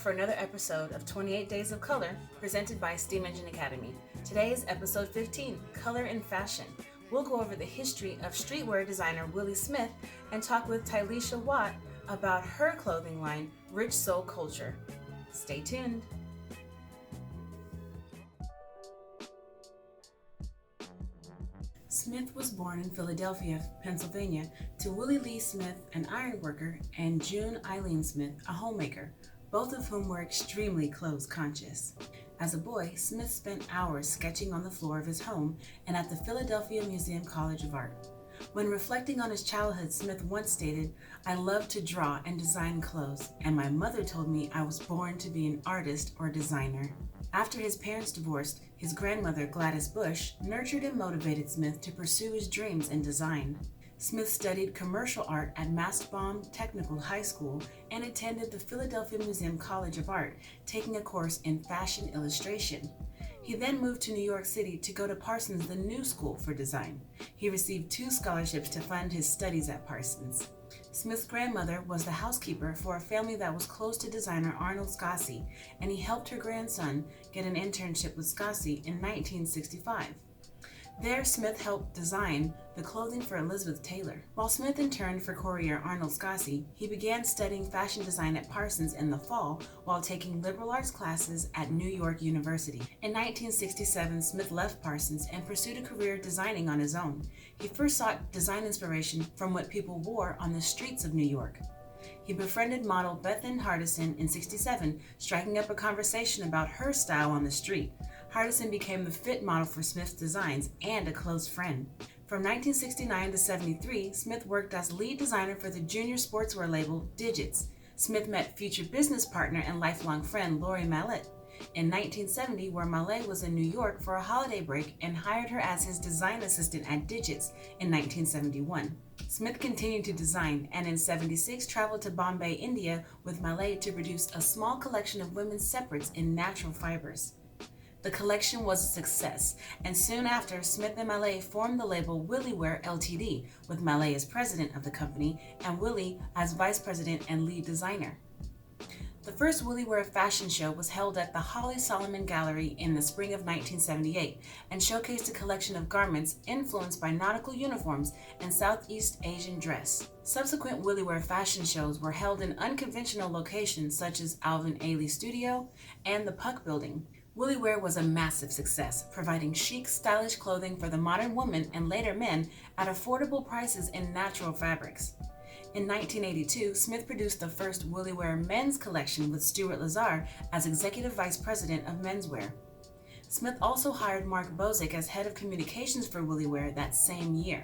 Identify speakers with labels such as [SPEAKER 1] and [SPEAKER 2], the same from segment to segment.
[SPEAKER 1] for another episode of 28 Days of Color, presented by S.T.E.A.M Engine Academy. Today is episode 15, Color in Fashion. We'll go over the history of streetwear designer Willie Smith and talk with Tylisha Watt about her clothing line, Rich Soul Culture. Stay tuned. Smith was born in Philadelphia, Pennsylvania, to Willie Lee Smith, an ironworker, and June Eileen Smith, a homemaker, both of whom were extremely clothes-conscious. As a boy, Smith spent hours sketching on the floor of his home and at the Philadelphia Museum College of Art. When reflecting on his childhood, Smith once stated, "I love to draw and design clothes, and my mother told me I was born to be an artist or designer." After his parents divorced, his grandmother, Gladys Bush, nurtured and motivated Smith to pursue his dreams in design. Smith studied commercial art at Mastbaum Technical High School and attended the Philadelphia Museum College of Art, taking a course in fashion illustration. He then moved to New York City to go to Parsons, the New School for Design. He received 2 scholarships to fund his studies at Parsons. Smith's grandmother was the housekeeper for a family that was close to designer Arnold Scassi, and he helped her grandson get an internship with Scassi in 1965. There, Smith helped design the clothing for Elizabeth Taylor. While Smith interned for courier Arnold Scassi, he began studying fashion design at Parsons in the fall while taking liberal arts classes at New York University. In 1967, Smith left Parsons and pursued a career designing on his own. He first sought design inspiration from what people wore on the streets of New York. He befriended model Bethan Hardison in '67, striking up a conversation about her style on the street. Hardison became the fit model for Smith's designs and a close friend. From 1969 to '73, Smith worked as lead designer for the junior sportswear label Digits. Smith met future business partner and lifelong friend Lori Mallett in 1970, where Mallett was in New York for a holiday break and hired her as his design assistant at Digits in 1971. Smith continued to design and in '76 traveled to Bombay, India with Mallett to produce a small collection of women's separates in natural fibers. The collection was a success, and soon after, Smith and Mallett formed the label WilliWear Ltd, with Mallett as president of the company and Willi as vice president and lead designer. The first WilliWear fashion show was held at the Holly Solomon Gallery in the spring of 1978 and showcased a collection of garments influenced by nautical uniforms and Southeast Asian dress. Subsequent WilliWear fashion shows were held in unconventional locations such as Alvin Ailey Studio and the Puck Building. WilliWear was a massive success, providing chic, stylish clothing for the modern woman and later men at affordable prices in natural fabrics. In 1982, Smith produced the first WilliWear men's collection with Stuart Lazar as executive vice president of menswear. Smith also hired Mark Bozick as head of communications for WilliWear that same year.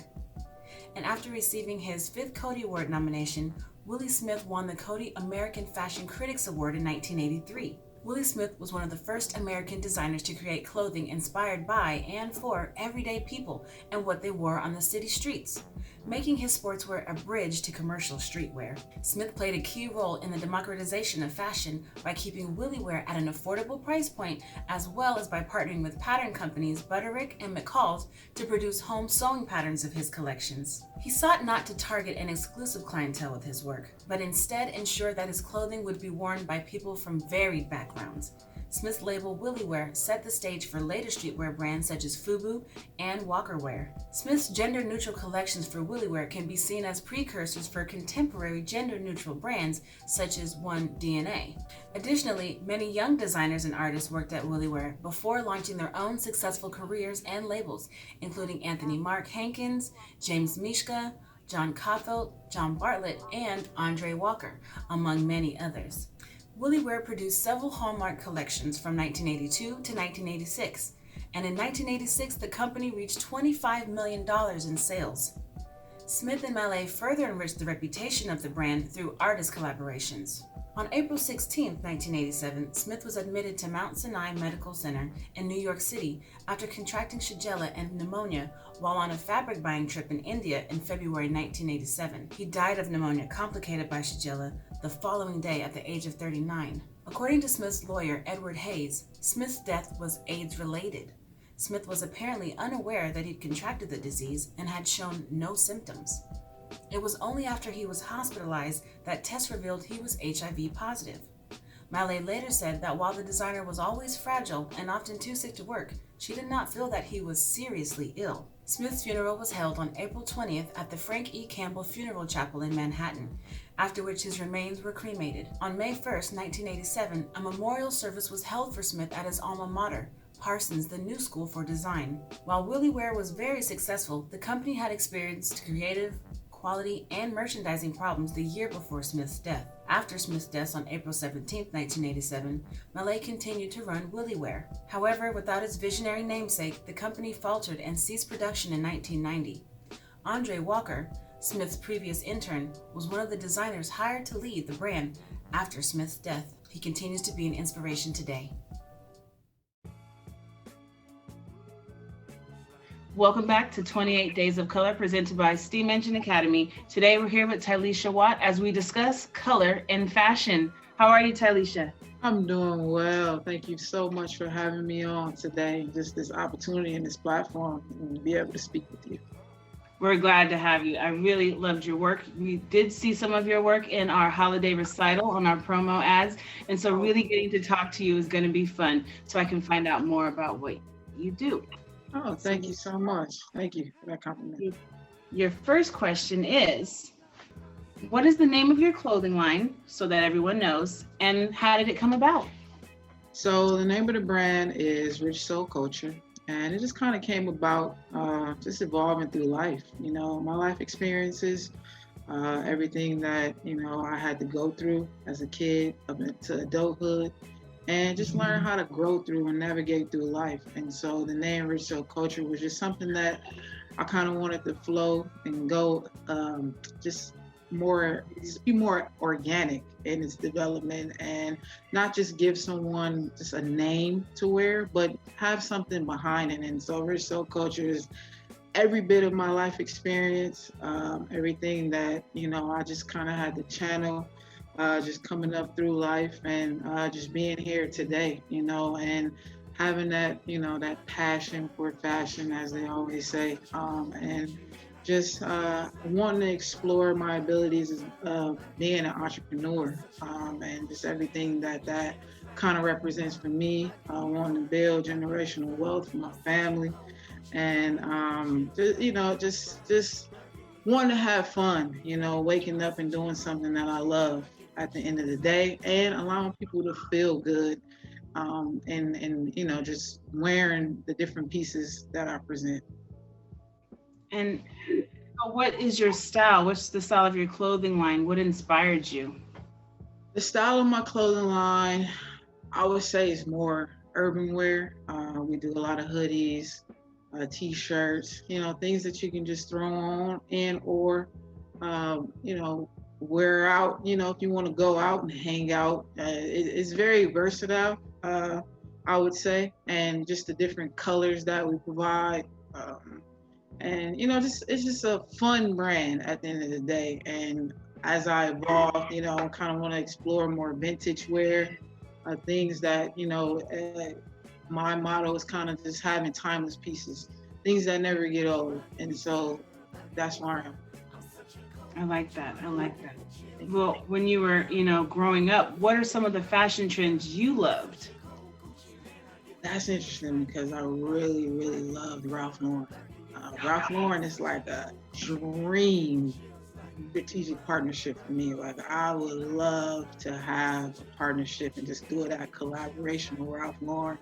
[SPEAKER 1] And after receiving his 5th Coty Award nomination, Willie Smith won the Coty American Fashion Critics Award in 1983. Willie Smith was one of the first American designers to create clothing inspired by and for everyday people and what they wore on the city streets, making his sportswear a bridge to commercial streetwear. Smith played a key role in the democratization of fashion by keeping WilliWear at an affordable price point, as well as by partnering with pattern companies Butterick and McCall's to produce home sewing patterns of his collections. He sought not to target an exclusive clientele with his work, but instead ensured that his clothing would be worn by people from varied backgrounds. Smith's label WilliWear set the stage for later streetwear brands such as FUBU and Walkerwear. Smith's gender-neutral collections for WilliWear can be seen as precursors for contemporary gender-neutral brands such as One DNA. Additionally, many young designers and artists worked at WilliWear before launching their own successful careers and labels, including Anthony Mark Hankins, James Mishka, John Caulfield, John Bartlett, and Andre Walker, among many others. WilliWear produced several hallmark collections from 1982 to 1986, and in 1986 the company reached $25 million in sales. Smith and Mallett further enriched the reputation of the brand through artist collaborations. On April 16, 1987, Smith was admitted to Mount Sinai Medical Center in New York City after contracting Shigella and pneumonia while on a fabric buying trip in India in February 1987. He died of pneumonia complicated by Shigella the following day at the age of 39. According to Smith's lawyer, Edward Hayes, Smith's death was AIDS-related. Smith was apparently unaware that he'd contracted the disease and had shown no symptoms. It was only after he was hospitalized that tests revealed he was HIV positive. Mallet later said that while the designer was always fragile and often too sick to work, she did not feel that he was seriously ill. Smith's funeral was held on April 20th at the Frank E. Campbell Funeral Chapel in Manhattan, after which his remains were cremated. On May 1st, 1987, a memorial service was held for Smith at his alma mater, Parsons, the New School for Design. While WilliWear was very successful, the company had experienced creative, quality, and merchandising problems the year before Smith's death. After Smith's death on April 17, 1987, Mallet continued to run WilliWear. However, without its visionary namesake, the company faltered and ceased production in 1990. Andre Walker, Smith's previous intern, was one of the designers hired to lead the brand after Smith's death. He continues to be an inspiration today. Welcome back to 28 Days of Color, presented by S.T.E.A.M Engine Academy. Today we're here with Tylisha Watt as we discuss color and fashion. How are you, Tylisha?
[SPEAKER 2] I'm doing well. Thank you so much for having me on today. Just this opportunity and this platform and to be able to speak with you.
[SPEAKER 1] We're glad to have you. I really loved your work. We did see some of your work in our holiday recital on our promo ads. And so really getting to talk to you is going to be fun so I can find out more about what you do.
[SPEAKER 2] Oh, thank you so much. Thank you for that compliment.
[SPEAKER 1] Your first question is, what is the name of your clothing line so that everyone knows, and how did it come about?
[SPEAKER 2] So the name of the brand is Rich Soul Culture, and it just kind of came about just evolving through life. You know, my life experiences, everything that, you know, I had to go through as a kid up into adulthood, and just learn how to grow through and navigate through life. And so the name Rich Soul Culture was just something that I kind of wanted to flow and go just be more organic in its development, and not just give someone just a name to wear, but have something behind it. And so Rich Soul Culture is every bit of my life experience, everything that, you know, I just kind of had to channel just coming up through life, and just being here today, you know, and having that, you know, that passion for fashion, as they always say, and just wanting to explore my abilities as being an entrepreneur, and just everything that kind of represents for me, wanting to build generational wealth for my family, and just, you know, just wanting to have fun, you know, waking up and doing something that I love at the end of the day, and allowing people to feel good, and you know, just wearing the different pieces that I present.
[SPEAKER 1] And what is your style? What's the style of your clothing line? What inspired you?
[SPEAKER 2] The style of my clothing line, I would say, is more urban wear. We do a lot of hoodies, t-shirts, you know, things that you can just throw on and or you know, wear out, you know, if you want to go out and hang out. It's very versatile, I would say, and just the different colors that we provide, and you know, just it's just a fun brand at the end of the day. And as I evolve, you know, I kind of want to explore more vintage wear, things that, you know, my motto is kind of just having timeless pieces, things that never get old, and so that's where I am.
[SPEAKER 1] I like that. I like that. Well, when you were, you know, growing up, what are some of the fashion trends you loved?
[SPEAKER 2] That's interesting because I really, really loved Ralph Lauren. Ralph Lauren is like a dream strategic partnership for me. Like, I would love to have a partnership and just do that collaboration with Ralph Lauren.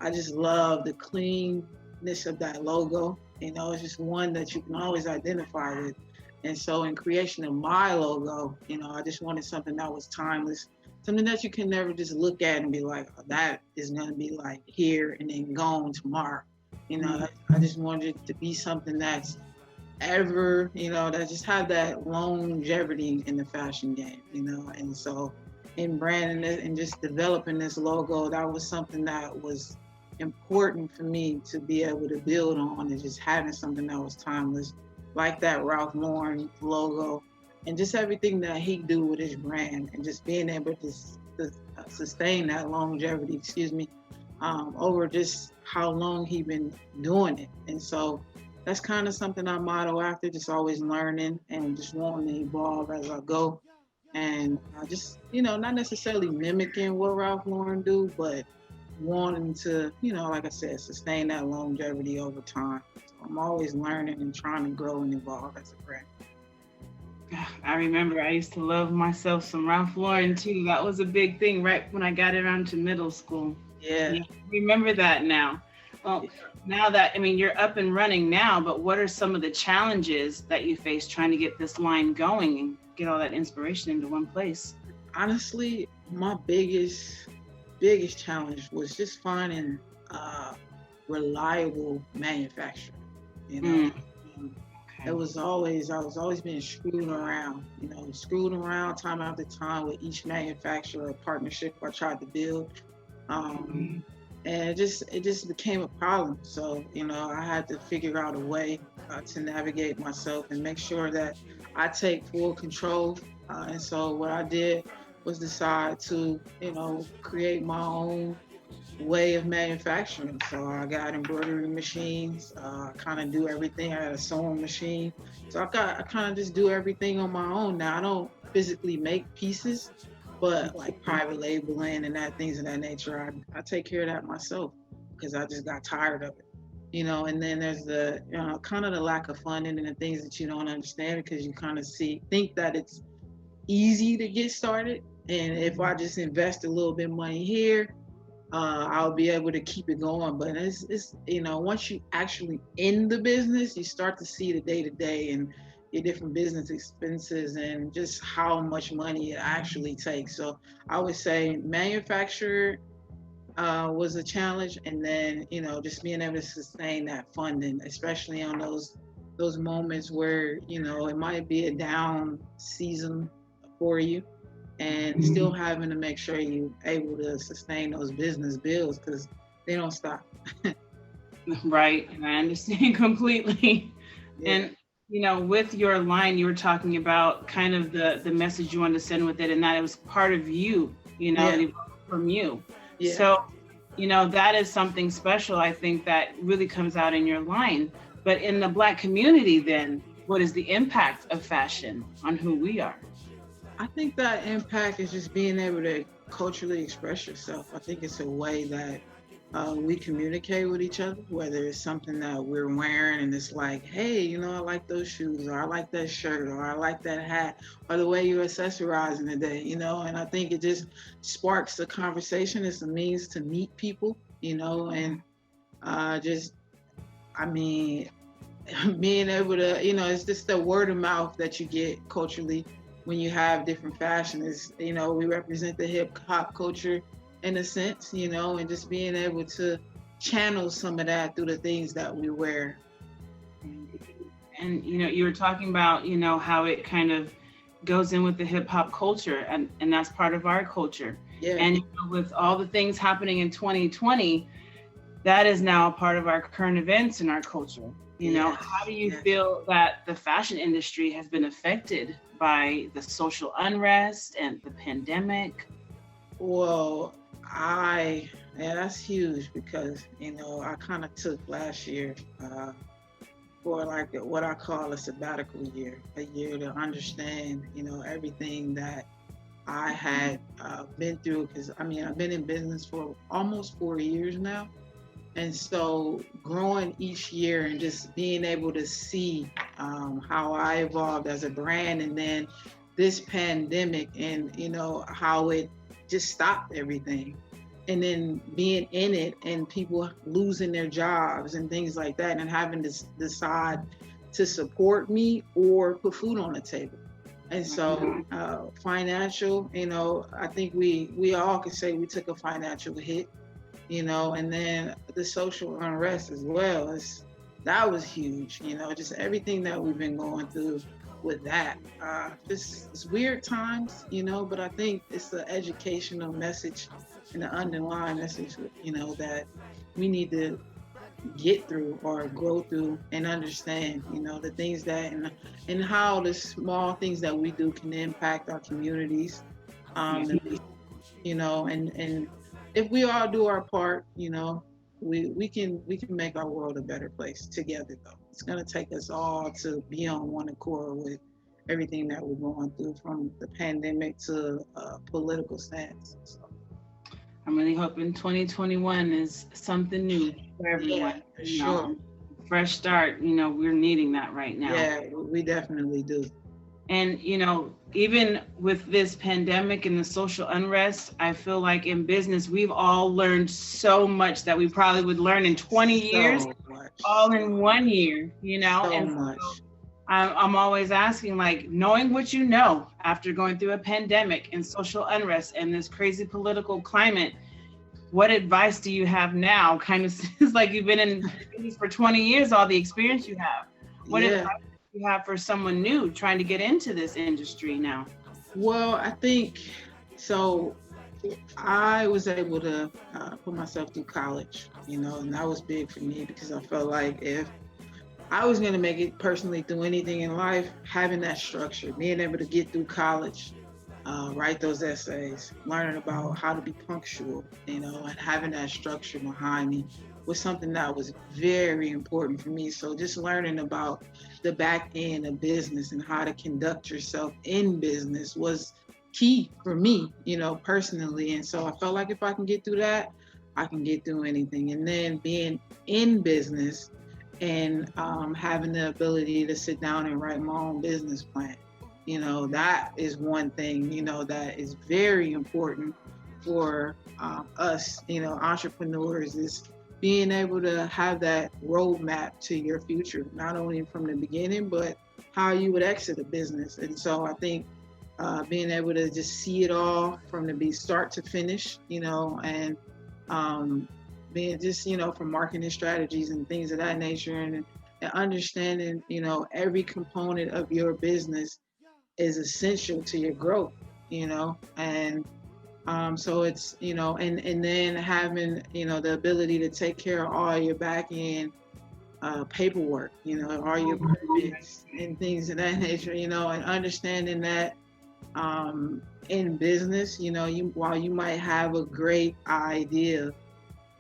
[SPEAKER 2] I just love the cleanness of that logo. You know, it's just one that you can always identify with. And so in creation of my logo, you know, I just wanted something that was timeless, something that you can never just look at and be like, oh, that is going to be like here and then gone tomorrow. You know, I just wanted it to be something that's ever, you know, that just had that longevity in the fashion game, you know. And so in branding it and just developing this logo, that was something that was important for me to be able to build on, and just having something that was timeless, like that Ralph Lauren logo, and just everything that he do with his brand, and just being able to sustain that longevity, over just how long he been doing it. And so that's kind of something I model after, just always learning and just wanting to evolve as I go. and just, not necessarily mimicking what Ralph Lauren do, but wanting to, like I said, sustain that longevity over time. So I'm always learning and trying to grow and evolve as a brand.
[SPEAKER 3] I remember I used to love myself some Ralph Lauren too. That was a big thing right when I got around to middle school.
[SPEAKER 2] Yeah.
[SPEAKER 3] Yeah, remember that now. Well, now that, I mean, you're up and running now, but what are some of the challenges that you face trying to get this line going and get all that inspiration into one place?
[SPEAKER 2] Honestly, my biggest challenge was just finding reliable manufacturer. You know,
[SPEAKER 3] Mm,
[SPEAKER 2] Um,
[SPEAKER 3] okay.
[SPEAKER 2] I was always being screwed around time after time with each manufacturer or partnership I tried to build. Um,
[SPEAKER 3] Mhm.
[SPEAKER 2] and it just became a problem. So I had to figure out a way to navigate myself and make sure that I take full control. And so what I did was decide to create my own way of manufacturing. So I got embroidery machines. I kind of do everything. I got a sewing machine. So I kind of just do everything on my own now. I don't physically make pieces, but like private labeling and that things of that nature, I take care of that myself because I just got tired of it. And then there's the kind of the lack of funding and the things that you don't understand because you kind of think that it's easy to get started. And if I just invest a little bit of money here, I'll be able to keep it going. But it's once you actually in the business, you start to see the day to day and your different business expenses and just how much money it actually takes. So I would say manufacturer was a challenge, and then just being able to sustain that funding, especially on those moments where it might be a down season for you and still having to make sure you're able to sustain those business bills because they don't stop.
[SPEAKER 3] Right. And I understand completely.
[SPEAKER 2] Yeah,
[SPEAKER 3] And, with your line, you were talking about kind of the message you wanted to send with it, and that it was part of you,
[SPEAKER 2] yeah,
[SPEAKER 3] it evolved from you.
[SPEAKER 2] yeah.
[SPEAKER 3] So, that is something special, I think, that really comes out in your line. But in the Black community, then, what is the impact of fashion on who we are?
[SPEAKER 2] I think that impact is just being able to culturally express yourself. I think it's a way that we communicate with each other, whether it's something that we're wearing and it's like, hey, I like those shoes, or I like that shirt, or I like that hat, or the way you're accessorizing today, and I think it just sparks the conversation. It's a means to meet people, and just, I mean, being able to, it's just the word of mouth that you get culturally when you have different fashion is, we represent the hip hop culture in a sense, and just being able to channel some of that through the things that we wear.
[SPEAKER 3] And you were talking about how it kind of goes in with the hip hop culture, and that's part of our culture.
[SPEAKER 2] Yeah.
[SPEAKER 3] And with all the things happening in 2020, that is now a part of our current events in our culture.
[SPEAKER 2] Yes.
[SPEAKER 3] How do you
[SPEAKER 2] Yes.
[SPEAKER 3] feel that the fashion industry has been affected by the social unrest and the pandemic?
[SPEAKER 2] Well, yeah, that's huge because, I kind of took last year for like what I call a sabbatical year, a year to understand, everything that I had been through. Because I've been in business for almost 4 years now. And so growing each year and just being able to see how I evolved as a brand, and then this pandemic and, how it just stopped everything. And then being in it and people losing their jobs and things like that, and having to decide to support me or put food on the table. And so financial, I think we all could say we took a financial hit, and then the social unrest as well. That was huge, just everything that we've been going through with that. Just it's weird times, but I think it's the educational message and the underlying message, that we need to get through or grow through and understand, the things that and how the small things that we do can impact our communities.
[SPEAKER 3] Yeah.
[SPEAKER 2] And and if we all do our part, we can make our world a better place together. Though it's gonna take us all to be on one accord with everything that we're going through, from the pandemic to political stance. So,
[SPEAKER 3] I'm really hoping 2021 is something new for
[SPEAKER 2] yeah,
[SPEAKER 3] everyone.
[SPEAKER 2] for sure.
[SPEAKER 3] Fresh start. We're needing that right now.
[SPEAKER 2] Yeah, we definitely do.
[SPEAKER 3] And, even with this pandemic and the social unrest, I feel like in business, we've all learned so much that we probably would learn in 20 years, all in 1 year,
[SPEAKER 2] So
[SPEAKER 3] and
[SPEAKER 2] much.
[SPEAKER 3] So I'm always asking, like, knowing what you know after going through a pandemic and social unrest and this crazy political climate, what advice do you have now? Kind of seems like you've been in business for 20 years, all the experience you have. What advice do you have for someone new trying to get into this industry now?
[SPEAKER 2] Well, I think so. I was able to put myself through college, and that was big for me because I felt like if I was going to make it personally through anything in life, having that structure, being able to get through college, write those essays, learning about how to be punctual, and having that structure behind me was something that was very important for me. So just learning about the back end of business and how to conduct yourself in business was key for me, personally. And so I felt like if I can get through that, I can get through anything. And then being in business and having the ability to sit down and write my own business plan, that is one thing, that is very important for us, entrepreneurs, is being able to have that roadmap to your future, not only from the beginning, but how you would exit a business. And so I think being able to just see it all from the start to finish, and being just, from marketing strategies and things of that nature, and understanding, every component of your business is essential to your growth, and so it's, and then having, the ability to take care of all your back end paperwork, all your permits and things of that nature, and understanding that in business, while you might have a great idea,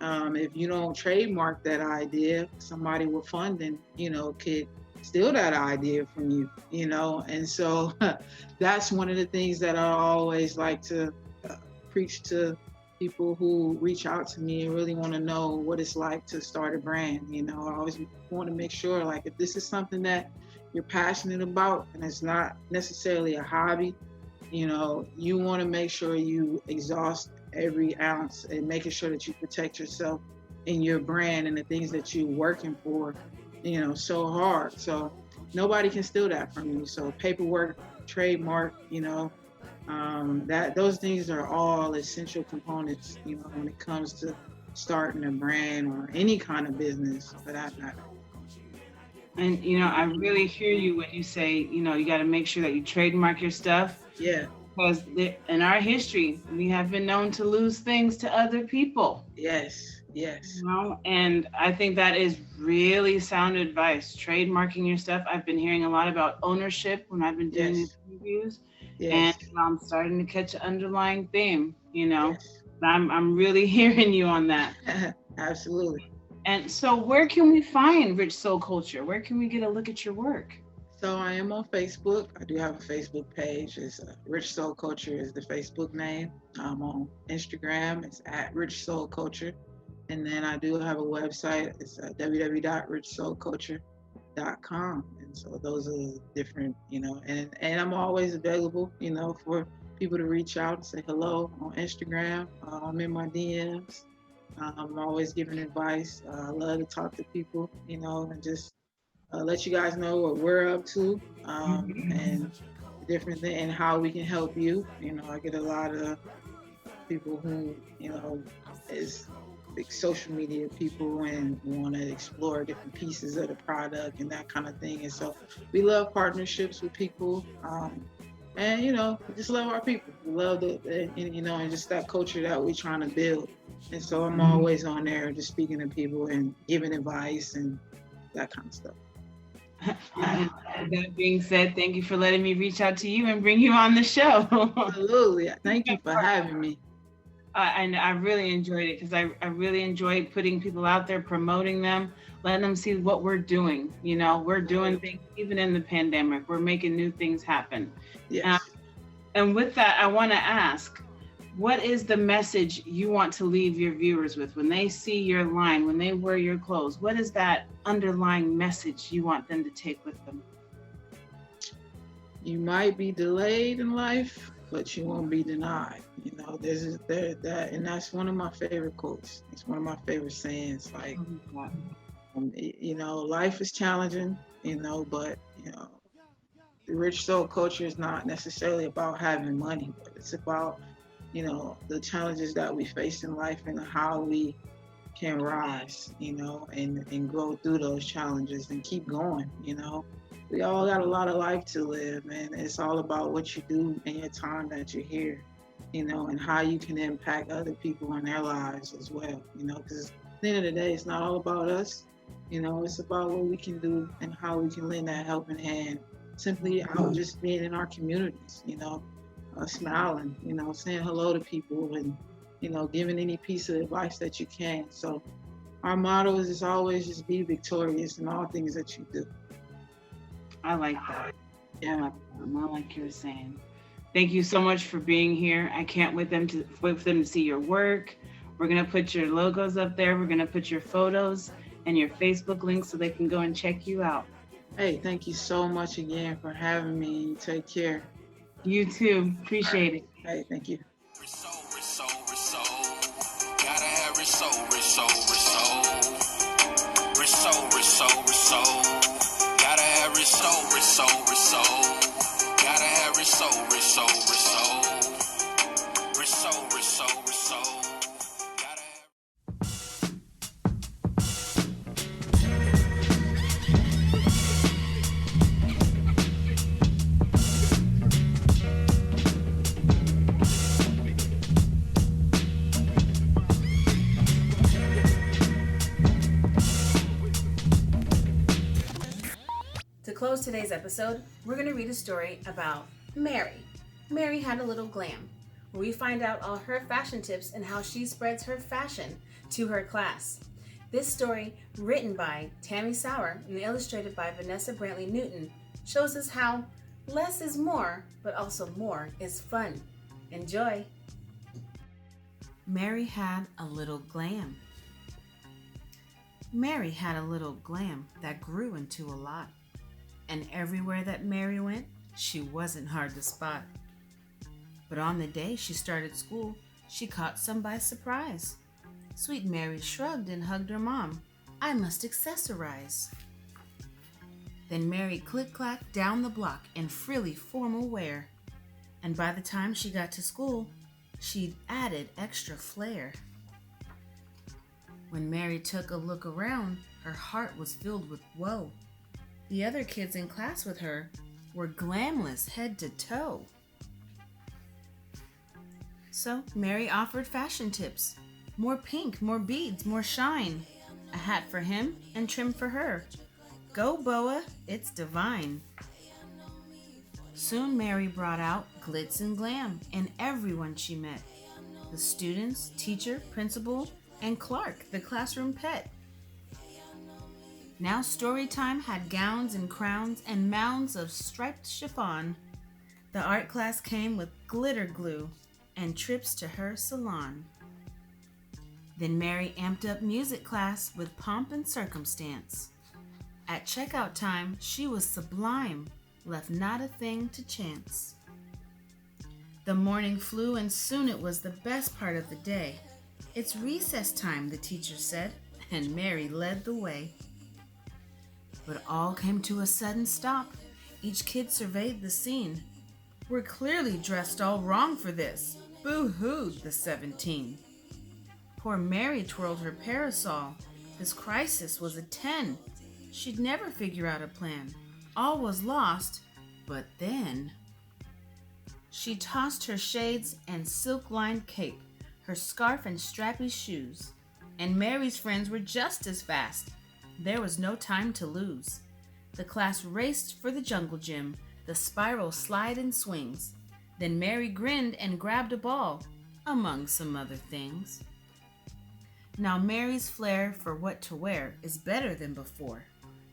[SPEAKER 2] if you don't trademark that idea, somebody with funding, could steal that idea from you, and so that's one of the things that I always like to preach to people who reach out to me and really want to know what it's like to start a brand. I always want to make sure, like, if this is something that you're passionate about and it's not necessarily a hobby, you want to make sure you exhaust every ounce and making sure that you protect yourself and your brand and the things that you're working for, so hard. So nobody can steal that from you. So paperwork, trademark, that those things are all essential components, when it comes to starting a brand or any kind of business for that matter.
[SPEAKER 3] And, I really hear you when you say, you got to make sure that you trademark your stuff.
[SPEAKER 2] Yeah.
[SPEAKER 3] Because in our history, we have been known to lose things to other people.
[SPEAKER 2] Yes.
[SPEAKER 3] And I think that is really sound advice, trademarking your stuff. I've been hearing a lot about ownership when I've been doing these interviews. Yes. And I'm starting to catch an underlying theme, Yes. I'm really hearing you on that.
[SPEAKER 2] Absolutely.
[SPEAKER 3] And so where can we find Rich Soul Culture? Where can we get a look at your work?
[SPEAKER 2] So I am on Facebook. I do have a Facebook page. It's Rich Soul Culture is the Facebook name. I'm on Instagram. It's at Rich Soul Culture. And then I do have a website. It's www.richsoulculture.com. And so those are different, and I'm always available, for people to reach out and say hello on Instagram. I'm in my DMs. I'm always giving advice. I love to talk to people, and just let you guys know what we're up to, and different things and how we can help you. I get a lot of people who, is big social media people and want to explore different pieces of the product and that kind of thing. And so we love partnerships with people, and we just love our people. We love and just that culture that we're trying to build. And so I'm always on there just speaking to people and giving advice and that kind of stuff.
[SPEAKER 3] That being said, thank you for letting me reach out to you and bring you on the show.
[SPEAKER 2] Absolutely. Thank you for having me.
[SPEAKER 3] And I really enjoyed it because I really enjoyed putting people out there, promoting them, letting them see what we're doing. You know, we're doing things even in the pandemic. We're making new things happen. Uh,
[SPEAKER 2] Yes.
[SPEAKER 3] and with that, I want to ask, what is the message you want to leave your viewers with when they see your line, when they wear your clothes? What is that underlying message you want them to take with them?
[SPEAKER 2] You might be delayed in life, but you won't be denied. You know, and that's one of my favorite quotes. It's one of my favorite sayings. Like, you know, life is challenging, you know, but you know, the rich soul culture is not necessarily about having money, but it's about, you know, the challenges that we face in life and how we can rise, you know, and grow through those challenges and keep going, you know. We all got a lot of life to live, and it's all about what you do in your time that you're here, you know, and how you can impact other people in their lives as well, you know, because at the end of the day, it's not all about us, you know, it's about what we can do and how we can lend that helping hand simply out just being in our communities, you know, smiling, you know, saying hello to people and, you know, giving any piece of advice that you can. So our motto is always just be victorious in all things that you do.
[SPEAKER 3] I like that.
[SPEAKER 2] Yeah.
[SPEAKER 3] I like you were saying. Thank you so much for being here. I can't wait for them to see your work. We're gonna put your logos up there. We're gonna put your photos and your Facebook links so they can go and check you out.
[SPEAKER 2] Hey, thank you so much again for having me. Take care.
[SPEAKER 3] You too. Appreciate it.
[SPEAKER 2] Hey, thank you.
[SPEAKER 4] Gotta have rich soul, rich soul, rich soul. Rich soul, rich soul, rich soul. Gotta have rich soul, rich soul, rich soul. Gotta have rich soul, rich soul, rich soul. Rich soul, rich soul, rich soul. Gotta have.
[SPEAKER 1] To close today's episode, we're going to read a story about Mary. Mary had a little glam, where we find out all her fashion tips and how she spreads her fashion to her class. This story, written by Tammy Sauer and illustrated by Vanessa Brantley Newton, shows us how less is more, but also more is fun. Enjoy! Mary had a little glam. Mary had a little glam that grew into a lot. And everywhere that Mary went, she wasn't hard to spot. But on the day she started school, she caught some by surprise. Sweet Mary shrugged and hugged her mom. I must accessorize. Then Mary click-clacked down the block in frilly formal wear. And by the time she got to school, she'd added extra flair. When Mary took a look around, her heart was filled with woe. The other kids in class with her were glamless head to toe. So Mary offered fashion tips. More pink, more beads, more shine. A hat for him and trim for her. Go boa, it's divine. Soon Mary brought out glitz and glam in everyone she met. The students, teacher, principal, and Clark, the classroom pet. Now Storytime had gowns and crowns and mounds of striped chiffon. The art class came with glitter glue and trips to her salon. Then Mary amped up music class with pomp and circumstance. At checkout time, she was sublime, left not a thing to chance. The morning flew and soon it was the best part of the day. It's recess time, the teacher said, and Mary led the way. But all came to a sudden stop. Each kid surveyed the scene. We're clearly dressed all wrong for this. Boo-hooed the 17. Poor Mary twirled her parasol. This crisis was a 10. She'd never figure out a plan. All was lost, but then she tossed her shades and silk-lined cape, her scarf and strappy shoes. And Mary's friends were just as fast. There was no time to lose. The class raced for the jungle gym, the spiral slide and swings. Then Mary grinned and grabbed a ball. among some other things. Now Mary's flair for what to wear is better than before.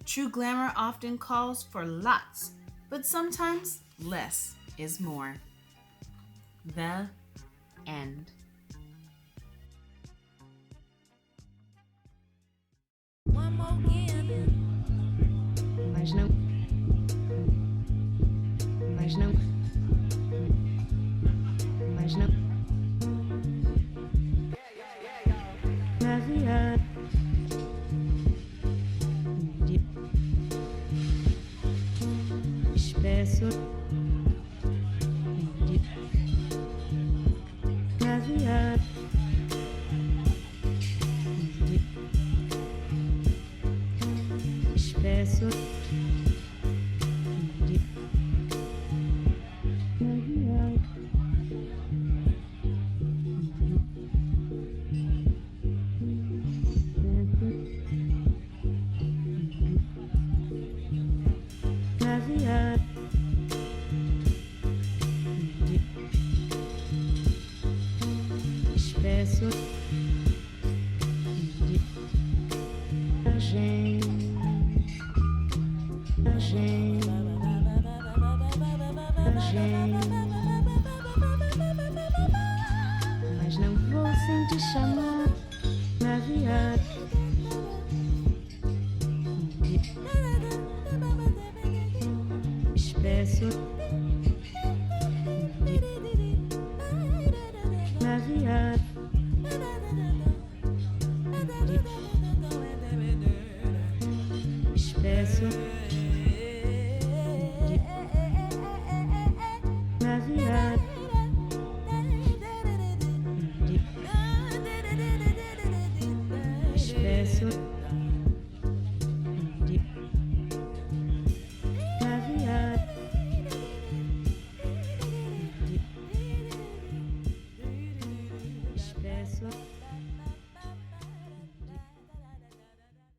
[SPEAKER 1] True glamour often calls for lots, but sometimes less is more. The end.
[SPEAKER 5] One more again. Mas não. Mas não. Mas não. Havia. Espesso. Havia. Espesso. Espesso. Mas não vou sem te chamar, navegar. Espesso. Navegar. Espesso.